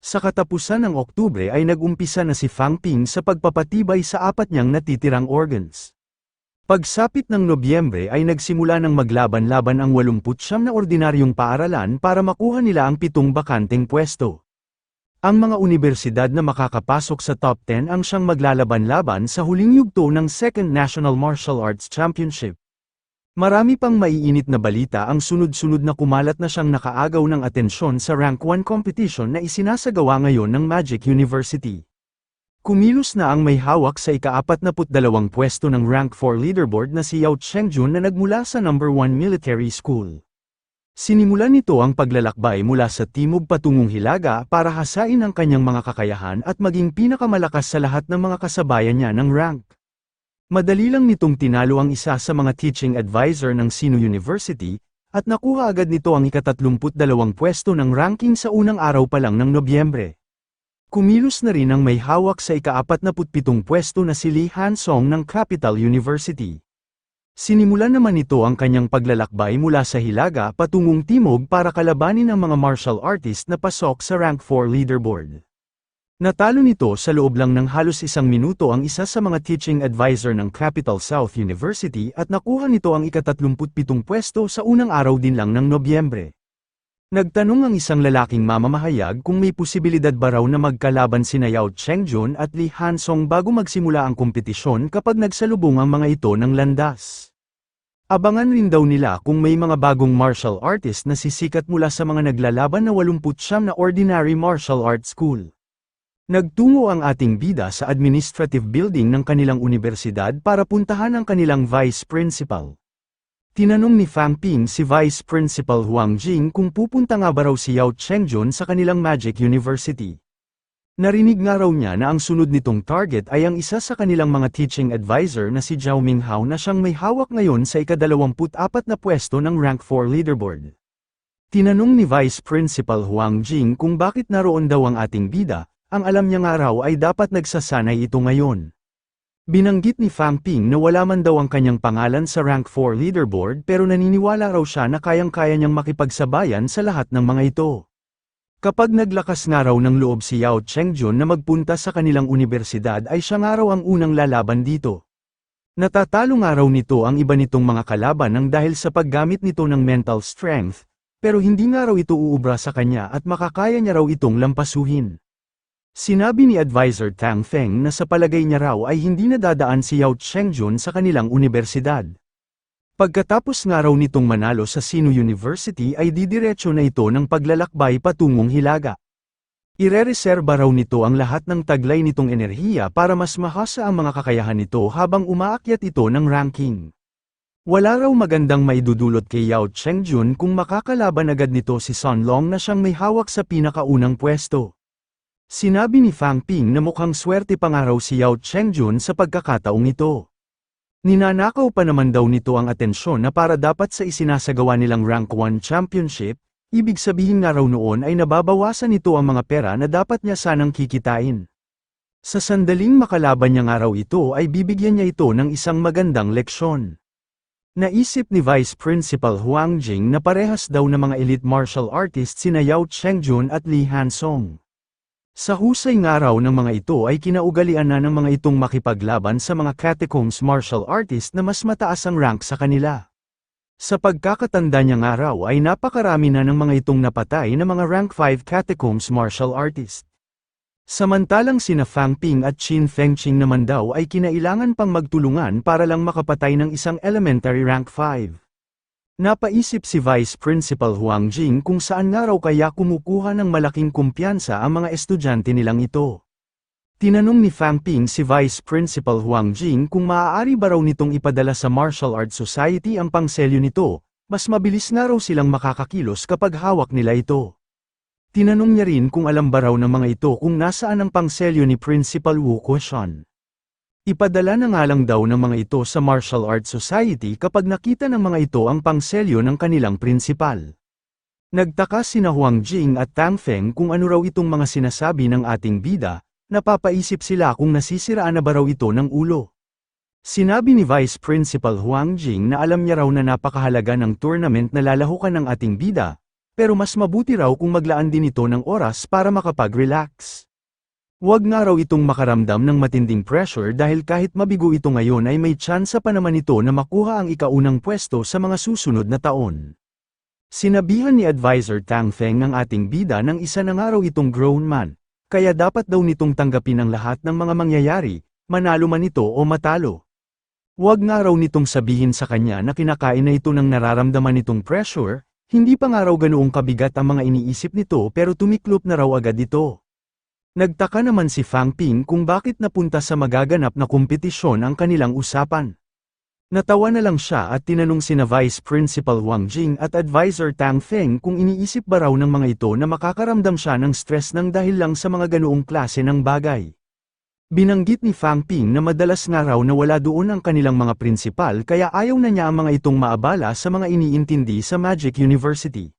Sa katapusan ng Oktubre ay nag-umpisa na si Fang Ping sa pagpapatibay sa apat niyang natitirang organs. Pagsapit ng Nobyembre ay nagsimula ng maglaban-laban ang 89 na ordinaryong paaralan para makuha nila ang 7 bakanteng pwesto. Ang mga unibersidad na makakapasok sa top 10 ang siyang maglalaban-laban sa huling yugto ng Second National Martial Arts Championship. Marami pang maiinit na balita ang sunod-sunod na kumalat na siyang nakaagaw ng atensyon sa Rank 1 competition na isinasagawa ngayon ng Magic University. Kumilos na ang may hawak sa ika-42 pwesto ng Rank 4 leaderboard na si Yao Chengjun na nagmula sa No. 1 Military School. Sinimulan nito ang paglalakbay mula sa timog patungong Hilaga para hasain ang kanyang mga kakayahan at maging pinakamalakas sa lahat ng mga kasabayan niya ng rank. Madali lang nitong tinalo ang isa sa mga teaching advisor ng Sino University, at nakuha agad nito ang ika-32 pwesto ng ranking sa unang araw pa lang ng Nobyembre. Kumilos na rin ang may hawak sa ika-47 pwesto na si Lee Han-song ng Capital University. Sinimulan naman nito ang kanyang paglalakbay mula sa Hilaga patungong timog para kalabanin ang mga martial artist na pasok sa Rank 4 leaderboard. Natalo nito sa loob lang ng halos 1 minuto ang isa sa mga teaching advisor ng Capital South University at nakuha nito ang ika-37 pwesto sa unang araw din lang ng Nobyembre. Nagtanong ang isang lalaking mamamahayag kung may posibilidad ba raw na magkalaban sina Yao Chengjun at Lee Han-song bago magsimula ang kompetisyon kapag nagsalubong ang mga ito ng landas. Abangan rin daw nila kung may mga bagong martial artist na sisikat mula sa mga naglalaban na 89 na ordinary martial arts school. Nagtungo ang ating bida sa administrative building ng kanilang universidad para puntahan ang kanilang vice principal. Tinanong ni Fang Ping si Vice Principal Huang Jing kung pupunta nga ba raw si Yao Chengjun sa kanilang Magic University. Narinig nga raw niya na ang sunod nitong target ay ang isa sa kanilang mga teaching advisor na si Zhao Minghao na siyang may hawak ngayon sa ika-24 na pwesto ng Rank 4 leaderboard. Tinanong ni Vice Principal Huang Jing kung bakit naroon daw ang ating bida, ang alam niya nga raw ay dapat nagsasanay ito ngayon. Binanggit ni Fang Ping na wala man daw ang kanyang pangalan sa Rank 4 leaderboard pero naniniwala raw siya na kayang-kaya niyang makipagsabayan sa lahat ng mga ito. Kapag naglakas nga raw ng loob si Yao Chengjun na magpunta sa kanilang universidad ay siya nga raw ang unang lalaban dito. Natatalo nga raw nito ang iba nitong mga kalaban nang dahil sa paggamit nito ng mental strength, pero hindi nga raw ito uubra sa kanya at makakaya niya raw itong lampasuhin. Sinabi ni Advisor Tang Feng na sa palagay niya raw ay hindi nadadaan si Yao Chengjun sa kanilang universidad. Pagkatapos nga raw nitong manalo sa Sino University ay didiretso na ito ng paglalakbay patungong Hilaga. Irereserba raw nito ang lahat ng taglay nitong enerhiya para mas mahasa ang mga kakayahan nito habang umaakyat ito ng ranking. Wala raw magandang maidudulot kay Yao Chengjun kung makakalaban agad nito si Sun Long na siyang may hawak sa pinakaunang pwesto. Sinabi ni Fang Ping na mukhang swerte pa nga raw si Yao Chengjun sa pagkakataong ito. Ninanakaw pa naman daw nito ang atensyon na para dapat sa isinasagawa nilang Rank 1 Championship, ibig sabihin nga raw noon ay nababawasan nito ang mga pera na dapat niya sanang kikitain. Sa sandaling makalaban niya nga raw ito ay bibigyan niya ito ng isang magandang leksyon. Naisip ni Vice Principal Huang Jing na parehas daw na mga elite martial artists sina Yao Chengjun at Lee Han-song. Sa husay nga raw ng mga ito ay kinaugalian na ng mga itong makipaglaban sa mga catacombs martial artist na mas mataas ang rank sa kanila. Sa pagkakatanda niya nga raw ay napakarami na ng mga itong napatay na mga rank 5 catacombs martial artist. Samantalang sina Fang Ping at Qin Fengqing naman daw ay kinailangan pang magtulungan para lang makapatay ng isang elementary rank 5. Napaisip si Vice Principal Huang Jing kung saan nga raw kaya kumukuha ng malaking kumpiyansa ang mga estudyante nilang ito. Tinanong ni Fang Ping si Vice Principal Huang Jing kung maaari ba raw nitong ipadala sa Martial Arts Society ang pangselyo nito, mas mabilis nga raw silang makakakilos kapag hawak nila ito. Tinanong niya rin kung alam ba raw ng mga ito kung nasaan ang pangselyo ni Principal Wu Kuoshan. Ipadala na nga lang daw ng mga ito sa Martial Arts Society kapag nakita ng mga ito ang pangselyo ng kanilang prinsipal. Nagtaka sina Huang Jing at Tang Feng kung ano raw itong mga sinasabi ng ating bida, napapaisip sila kung nasisiraan na ba raw ito ng ulo. Sinabi ni Vice Principal Huang Jing na alam niya raw na napakahalaga ng tournament na lalahukan ng ating bida, pero mas mabuti raw kung maglaan din ito ng oras para makapag-relax. Huwag nga raw itong makaramdam ng matinding pressure dahil kahit mabigo ito ngayon ay may tsansa pa naman ito na makuha ang ikaunang pwesto sa mga susunod na taon. Sinabihan ni Advisor Tang Feng ang ating bida ng isa na nga raw itong grown man, kaya dapat daw nitong tanggapin ang lahat ng mga mangyayari, manalo man ito o matalo. Huwag nga raw nitong sabihin sa kanya na kinakain na ito ng nararamdaman nitong pressure, hindi pa nga raw ganoong kabigat ang mga iniisip nito pero tumiklop na raw agad ito. Nagtaka naman si Fang Ping kung bakit napunta sa magaganap na kompetisyon ang kanilang usapan. Natawa na lang siya at tinanong sina Vice Principal Wang Jing at Advisor Tang Feng kung iniisip ba raw ng mga ito na makakaramdam siya ng stress ng dahil lang sa mga ganoong klase ng bagay. Binanggit ni Fang Ping na madalas nga raw na wala doon ang kanilang mga prinsipal kaya ayaw na niya ang mga itong maabala sa mga iniintindi sa Magic University.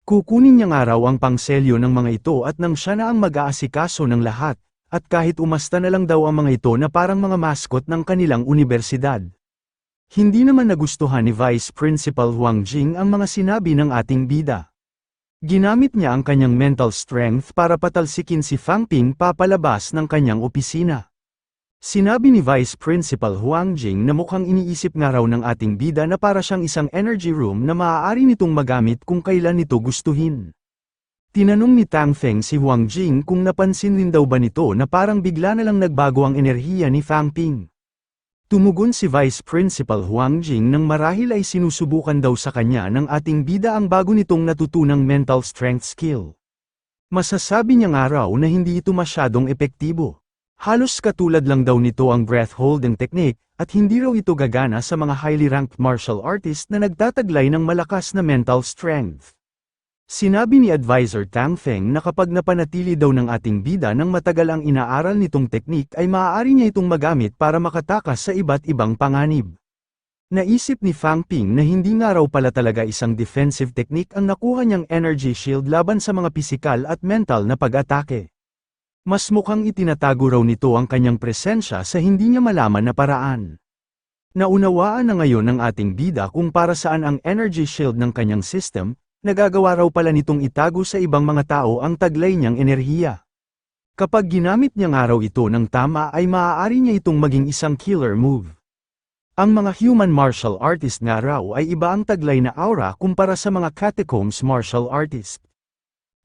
Kukunin niya nga raw ang pangselyo ng mga ito at nang siya na ang mag-aasikaso ng lahat, at kahit umasta na lang daw ang mga ito na parang mga mascot ng kanilang universidad. Hindi naman nagustuhan ni Vice Principal Wang Jing ang mga sinabi ng ating bida. Ginamit niya ang kanyang mental strength para patalsikin si Fang Ping papalabas ng kanyang opisina. Sinabi ni Vice Principal Huang Jing na mukhang iniisip nga raw ng ating bida na para siyang isang energy room na maaari nitong magamit kung kailan nito gustuhin. Tinanong ni Tang Feng si Huang Jing kung napansin rin daw ba nito na parang bigla na lang nagbago ang enerhiya ni Fang Ping. Tumugon si Vice Principal Huang Jing nang marahil ay sinusubukan daw sa kanya ng ating bida ang bago nitong natutunang mental strength skill. Masasabi niya nga raw na hindi ito masyadong epektibo. Halos katulad lang daw nito ang breath-holding technique, at hindi raw ito gagana sa mga highly ranked martial artist na nagtataglay ng malakas na mental strength. Sinabi ni Advisor Tang Feng na kapag napanatili daw ng ating bida ng matagal ang inaaral nitong technique ay maaari niya itong magamit para makatakas sa iba't ibang panganib. Naisip ni Fang Ping na hindi nga raw pala talaga isang defensive technique ang nakuha niyang energy shield laban sa mga pisikal at mental na pag-atake. Mas mukhang itinatago raw nito ang kanyang presensya sa hindi niya malaman na paraan. Naunawaan na ngayon ng ating bida kung para saan ang energy shield ng kanyang system, nagagawa raw pala nitong itago sa ibang mga tao ang taglay niyang enerhiya. Kapag ginamit niya nga raw ito ng tama ay maaari niya itong maging isang killer move. Ang mga human martial artist nga raw ay iba ang taglay na aura kumpara sa mga catacombs martial artist.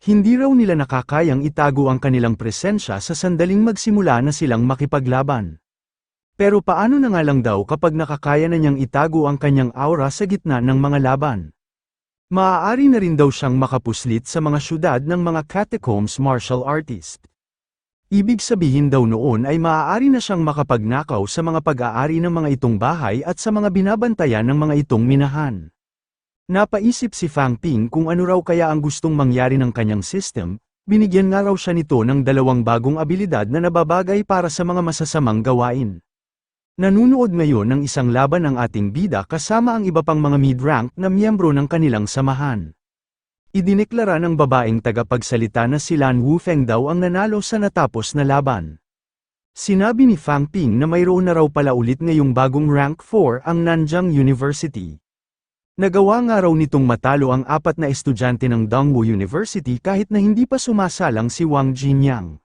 Hindi raw nila nakakayang itago ang kanilang presensya sa sandaling magsimula na silang makipaglaban. Pero paano na nga lang daw kapag nakakaya na niyang itago ang kanyang aura sa gitna ng mga laban? Maaari na rin daw siyang makapuslit sa mga syudad ng mga catacombs martial artist. Ibig sabihin daw noon ay maaari na siyang makapagnakaw sa mga pag-aari ng mga itong bahay at sa mga binabantayan ng mga itong minahan. Napaisip si Fang Ping kung ano raw kaya ang gustong mangyari ng kanyang system, binigyan nga raw siya nito ng 2 bagong abilidad na nababagay para sa mga masasamang gawain. Nanunood ngayon ng isang laban ang ating bida kasama ang iba pang mga mid-rank na miyembro ng kanilang samahan. Idineklara ng babaeng tagapagsalita na si Lan Wufeng daw ang nanalo sa natapos na laban. Sinabi ni Fang Ping na mayroon na raw pala ulit ngayong bagong rank 4 ang Nanjing University. Nagawa nga raw nitong matalo ang 4 na estudyante ng Dongwu University kahit na hindi pa sumasalang si Wang Jinyang.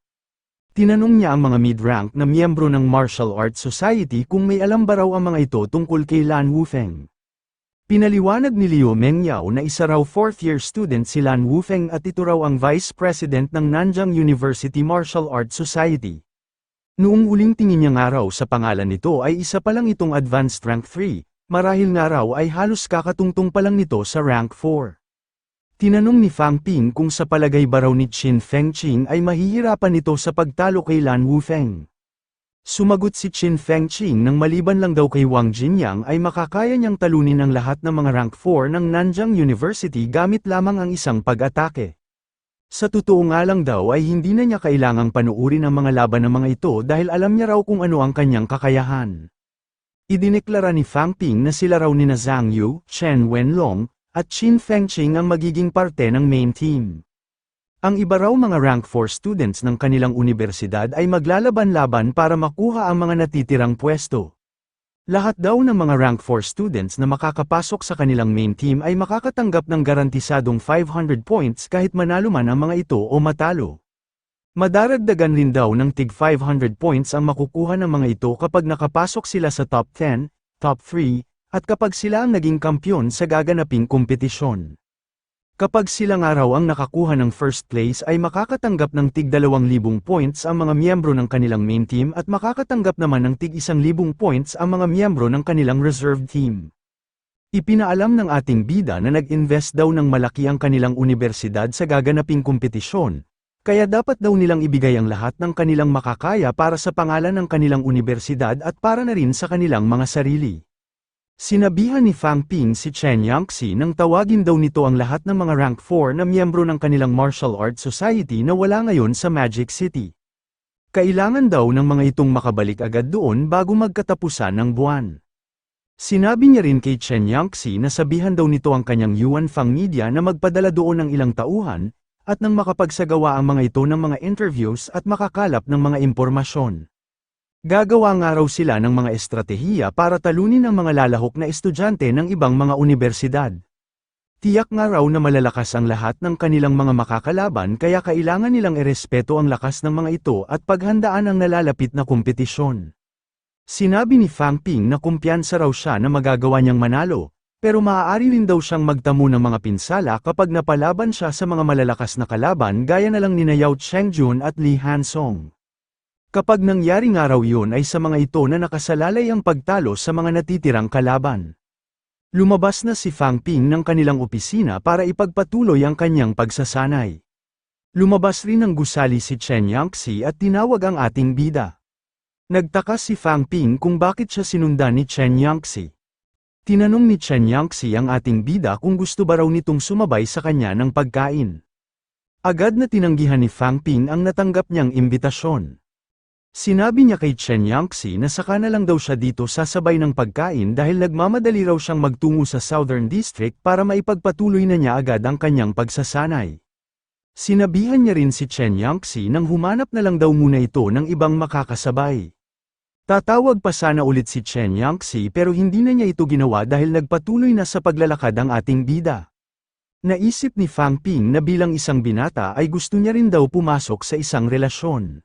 Tinanong niya ang mga mid-rank na miyembro ng Martial Arts Society kung may alam ba raw ang mga ito tungkol kay Lan Wufeng. Pinaliwanag ni Liu Mengyao na isa raw 4th-year student si Lan Wufeng at ito raw ang Vice President ng Nanjing University Martial Arts Society. Noong uling tingin niya nga raw sa pangalan nito ay isa pa lang itong Advanced Rank 3. Marahil nga raw ay halos kakatungtong pa lang nito sa rank 4. Tinanong ni Fang Ping kung sa palagay ba raw ni Qin Fengqing ay mahihirapan nito sa pagtalo kay Lan Wufeng. Sumagot si Qin Fengqing nang maliban lang daw kay Wang Jinyang ay makakaya niyang talunin ang lahat ng mga rank 4 ng Nanjing University gamit lamang ang isang pag-atake. Sa totoo nga lang daw ay hindi na niya kailangang panuurin ang mga laban ng mga ito dahil alam niya raw kung ano ang kanyang kakayahan. Idineklara ni Fang Ping na sila raw nina Zhang Yu, Chen Wenlong, at Qin Fengqing ang magiging parte ng main team. Ang iba raw mga rank 4 students ng kanilang universidad ay maglalaban-laban para makuha ang mga natitirang pwesto. Lahat daw ng mga rank 4 students na makakapasok sa kanilang main team ay makakatanggap ng garantisadong 500 points kahit manalo man ang mga ito o matalo. Madaragdagan rin daw ng tig 500 points ang makukuha ng mga ito kapag nakapasok sila sa top 10, top 3, at kapag sila ang naging kampyon sa gaganaping kompetisyon. Kapag sila nga raw ang nakakuha ng first place ay makakatanggap ng tig 2,000 points ang mga miyembro ng kanilang main team at makakatanggap naman ng tig 1,000 points ang mga miyembro ng kanilang reserve team. Ipinaalam ng ating bida na nag-invest daw ng malaki ang kanilang universidad sa gaganaping kompetisyon, kaya dapat daw nilang ibigay ang lahat ng kanilang makakaya para sa pangalan ng kanilang universidad at para na rin sa kanilang mga sarili. Sinabihan ni Fang Ping si Chen Yangxi nang tawagin daw nito ang lahat ng mga rank 4 na miyembro ng kanilang martial arts society na wala ngayon sa Magic City. Kailangan daw ng mga itong makabalik agad doon bago magkatapusan ng buwan. Sinabi niya rin kay Chen Yangxi na sabihan daw nito ang kanyang Yuan Fang Media na magpadala doon ng ilang tauhan, at nang makapagsagawa ang mga ito ng mga interviews at makakalap ng mga impormasyon. Gagawa nga raw sila ng mga estratehiya para talunin ang mga lalahok na estudyante ng ibang mga universidad. Tiyak nga raw na malalakas ang lahat ng kanilang mga makakalaban kaya kailangan nilang irespeto ang lakas ng mga ito at paghandaan ang nalalapit na kompetisyon. Sinabi ni Fang Ping na kumpiyansa raw siya na magagawa niyang manalo, pero maaari rin daw siyang magtamo ng mga pinsala kapag napalaban siya sa mga malalakas na kalaban gaya na lang nina Yao Chengjun at Li Hansong. Kapag nangyari nga raw yun ay sa mga ito na nakasalalay ang pagtalo sa mga natitirang kalaban. Lumabas na si Fang Ping ng kanilang opisina para ipagpatuloy ang kanyang pagsasanay. Lumabas rin ng gusali si Chen Yangxi at tinawag ang ating bida. Nagtaka si Fang Ping kung bakit siya sinundan ni Chen Yangxi. Tinanong ni Chen Yangxi ang ating bida kung gusto ba raw nitong sumabay sa kanya ng pagkain. Agad na tinanggihan ni Fang Ping ang natanggap niyang imbitasyon. Sinabi niya kay Chen Yangxi na saka na lang daw siya dito sasabay ng pagkain dahil nagmamadali raw siyang magtungo sa Southern District para maipagpatuloy na niya agad ang kanyang pagsasanay. Sinabihan niya rin si Chen Yangxi nang humanap na lang daw muna ito ng ibang makakasabay. Tatawag pa sana ulit si Chen Yangxi pero hindi na niya ito ginawa dahil nagpatuloy na sa paglalakad ang ating bida. Naisip ni Fang Ping na bilang isang binata ay gusto niya rin daw pumasok sa isang relasyon.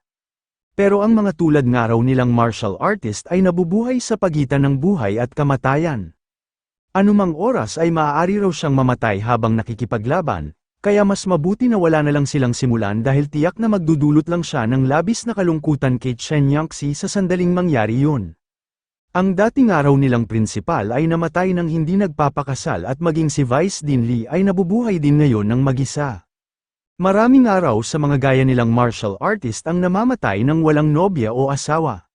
Pero ang mga tulad nga raw nilang martial artist ay nabubuhay sa pagitan ng buhay at kamatayan. Anumang oras ay maaari raw siyang mamatay habang nakikipaglaban, kaya mas mabuti na wala na lang silang simulan dahil tiyak na magdudulot lang siya ng labis na kalungkutan kay Chen Yangxi sa sandaling mangyari yun. Ang dating araw nilang prinsipal ay namatay nang hindi nagpapakasal at maging si Vice Dean Li ay nabubuhay din ngayon ng mag-isa. Maraming araw sa mga gaya nilang martial artist ang namamatay ng walang nobya o asawa.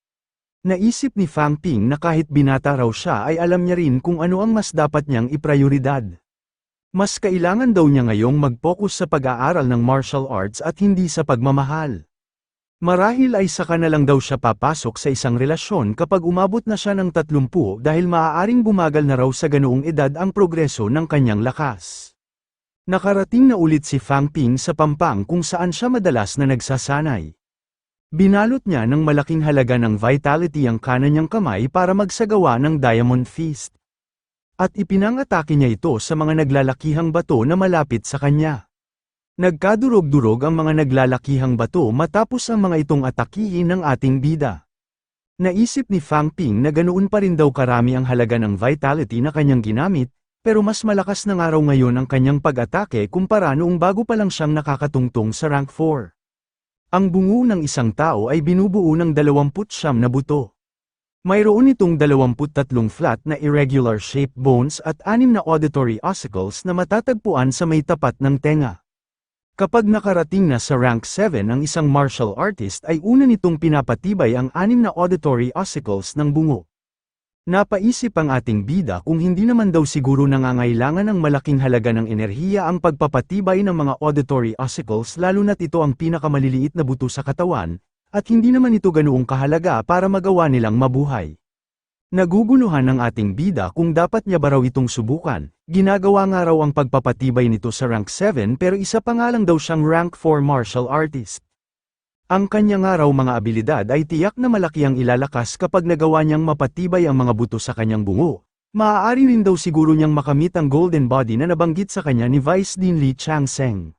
Naisip ni Fang Ping na kahit binata raw siya ay alam niya rin kung ano ang mas dapat niyang iprioridad. Mas kailangan daw niya ngayong mag-focus sa pag-aaral ng martial arts at hindi sa pagmamahal. Marahil ay saka na lang daw siya papasok sa isang relasyon kapag umabot na siya ng 30 dahil maaaring bumagal na raw sa ganoong edad ang progreso ng kanyang lakas. Nakarating na ulit si Fang Ping sa Pampang kung saan siya madalas na nagsasanay. Binalot niya ng malaking halaga ng vitality ang kanan niyang kamay para magsagawa ng Diamond Fist. At ipinangatake niya ito sa mga naglalakihang bato na malapit sa kanya. Nagkadurog-durog ang mga naglalakihang bato matapos ang mga itong atakihin ng ating bida. Naisip ni Fang Ping na ganoon pa rin daw karami ang halaga ng vitality na kanyang ginamit, pero mas malakas na nga raw ngayon ang kanyang pag-atake kumpara noong bago pa lang siyang nakakatungtong sa rank 4. Ang bungo ng isang tao ay binubuo ng 29 na buto. Mayroon itong 23 flat na irregular-shaped bones at 6 na auditory ossicles na matatagpuan sa may tapat ng tenga. Kapag nakarating na sa rank 7 ang isang martial artist ay una nitong pinapatibay ang 6 na auditory ossicles ng bungo. Napaisip ang ating bida kung hindi naman daw siguro nangangailangan ng malaking halaga ng enerhiya ang pagpapatibay ng mga auditory ossicles lalo na't ito ang pinakamaliliit na buto sa katawan, at hindi naman ito ganoong kahalaga para magawa nilang mabuhay. Naguguluhan ang ating bida kung dapat niya ba raw itong subukan, ginagawa nga raw ang pagpapatibay nito sa rank 7 pero isa pa nga lang daw siyang rank 4 martial artist. Ang kanyang araw mga abilidad ay tiyak na malaki ang ilalakas kapag nagawa niyang mapatibay ang mga buto sa kanyang bungo. Maaari rin daw siguro niyang makamit ang golden body na nabanggit sa kanya ni Vice Dean Lee Chang-seng.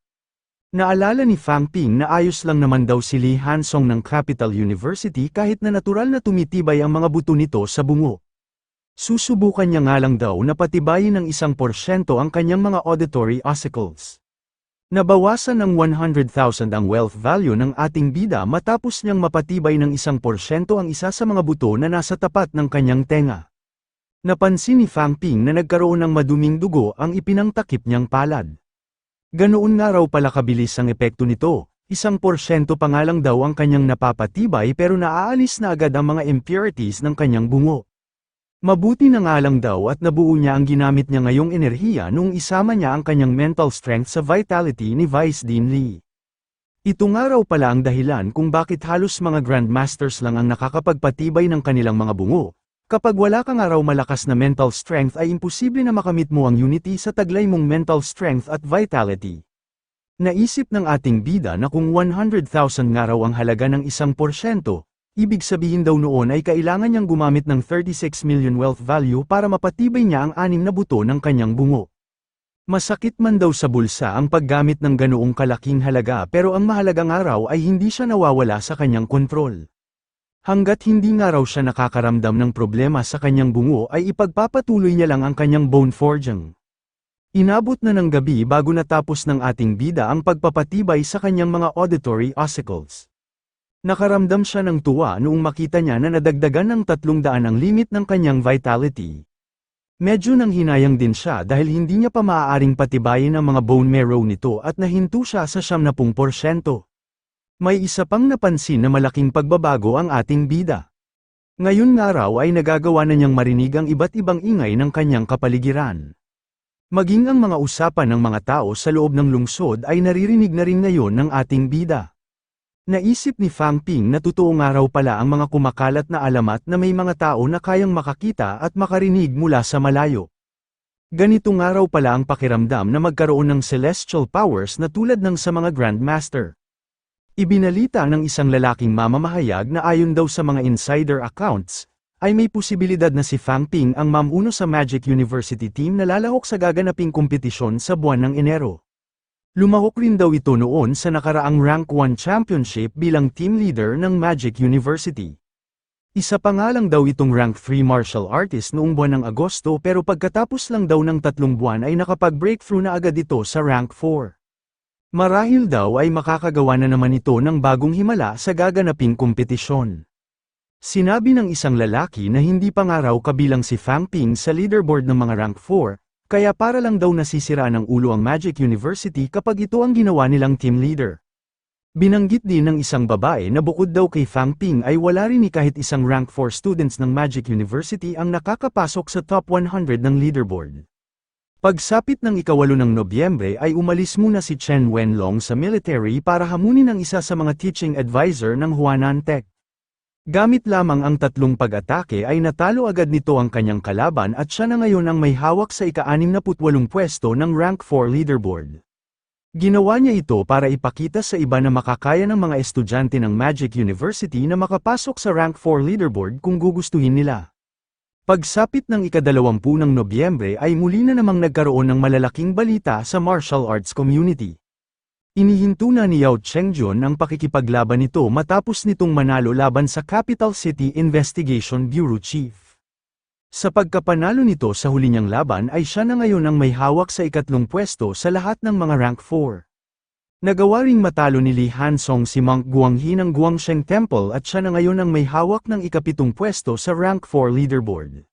Naalala ni Fang Ping na ayos lang naman daw si Lee Hansong ng Capital University kahit na natural na tumitibay ang mga buto nito sa bungo. Susubukan niya nga lang daw na patibayin ng 1% ang kanyang mga auditory ossicles. Nabawasan ng 100,000 ang wealth value ng ating bida matapos niyang mapatibay ng 1% ang isa sa mga buto na nasa tapat ng kanyang tenga. Napansin ni Fang Ping na nagkaroon ng maduming dugo ang ipinangtakip niyang palad. Ganoon nga raw pala kabilis ang epekto nito, 1% pa nga lang daw ang kanyang napapatibay pero naaalis na agad ang mga impurities ng kanyang bungo. Mabuti na nga lang daw at nabuo niya ang ginamit niya ngayong enerhiya nung isama niya ang kanyang mental strength sa vitality ni Vice Dean Lee. Ito nga raw pala ang dahilan kung bakit halos mga grandmasters lang ang nakakapagpatibay ng kanilang mga bungo. Kapag wala ka nga raw malakas na mental strength ay imposible na makamit mo ang unity sa taglay mong mental strength at vitality. Naisip ng ating bida na kung 100,000 nga raw ang halaga ng 1%, ibig sabihin daw noon ay kailangan niyang gumamit ng 36 million wealth value para mapatibay niya ang 6 na buto ng kanyang bungo. Masakit man daw sa bulsa ang paggamit ng ganoong kalaking halaga pero ang mahalagang araw ay hindi siya nawawala sa kanyang kontrol. Hanggat hindi nga raw siya nakakaramdam ng problema sa kanyang bungo ay ipagpapatuloy niya lang ang kanyang bone forging. Inabot na ng gabi bago natapos ng ating bida ang pagpapatibay sa kanyang mga auditory ossicles. Nakaramdam siya ng tuwa noong makita niya na nadagdagan ng 300 ang limit ng kanyang vitality. Medyo nanghinayang din siya dahil hindi niya pa maaaring patibayin ang mga bone marrow nito at nahinto siya sa 70%. May isa pang napansin na malaking pagbabago ang ating bida. Ngayon nga raw ay nagagawa na niyang marinig ang iba't ibang ingay ng kanyang kapaligiran. Maging ang mga usapan ng mga tao sa loob ng lungsod ay naririnig na rin ngayon ng ating bida. Naisip ni Fang Ping na totoo nga raw pala ang mga kumakalat na alamat na may mga tao na kayang makakita at makarinig mula sa malayo. Ganito nga raw pala ang pakiramdam na magkaroon ng celestial powers na tulad ng sa mga Grandmaster. Ibinalita ng isang lalaking mamamahayag na ayon daw sa mga insider accounts, ay may posibilidad na si Fang Ping ang mamuno sa Magic University team na lalahok sa gaganaping kompetisyon sa buwan ng Enero. Lumahok rin daw ito noon sa nakaraang Rank 1 Championship bilang team leader ng Magic University. Isa pa nga lang daw itong Rank 3 martial artist noong buwan ng Agosto pero pagkatapos lang daw ng 3 buwan ay nakapag-breakthrough na agad ito sa Rank 4. Marahil daw ay makakagawa na naman ito ng bagong himala sa gaganaping kompetisyon. Sinabi ng isang lalaki na hindi pa nga raw kabilang si Fang Ping sa leaderboard ng mga Rank 4, kaya para lang daw nasisira ng ulo ang Magic University kapag ito ang ginawa nilang team leader. Binanggit din ng isang babae na bukod daw kay Fang Ping ay wala rin ni kahit isang Rank 4 students ng Magic University ang nakakapasok sa top 100 ng leaderboard. Pagsapit ng 8 ng Nobyembre ay umalis muna si Chen Wenlong sa military para hamunin ang isa sa mga teaching advisor ng Huanan Tech. Gamit lamang ang 3 pag-atake ay natalo agad nito ang kanyang kalaban at siya na ngayon ang may hawak sa ika-68 pwesto ng Rank 4 leaderboard. Ginawa niya ito para ipakita sa iba na makakaya ng mga estudyante ng Magic University na makapasok sa Rank 4 leaderboard kung gugustuhin nila. Pagsapit ng ika-20 ng Nobyembre ay muli na namang nagkaroon ng malalaking balita sa martial arts community. Inihinto na ni Yao Chengjun ang pakikipaglaban nito matapos nitong manalo laban sa Capital City Investigation Bureau Chief. Sa pagkapanalo nito sa huli niyang laban ay siya na ngayon ang may hawak sa ika-3 pwesto sa lahat ng mga Rank 4. Nagawa ring matalo ni Lee Hansong si Monk Guanghe ng Guangsheng Temple at siya na ngayon ang may hawak ng ika-7 pwesto sa Rank 4 leaderboard.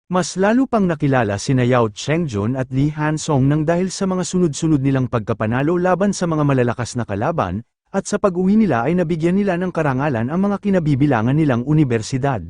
Mas lalo pang nakilala sina Yao Chengjun at Lee Hansong nang dahil sa mga sunod-sunod nilang pagkapanalo laban sa mga malalakas na kalaban, at sa pag-uwi nila ay nabigyan nila ng karangalan ang mga kinabibilangan nilang unibersidad.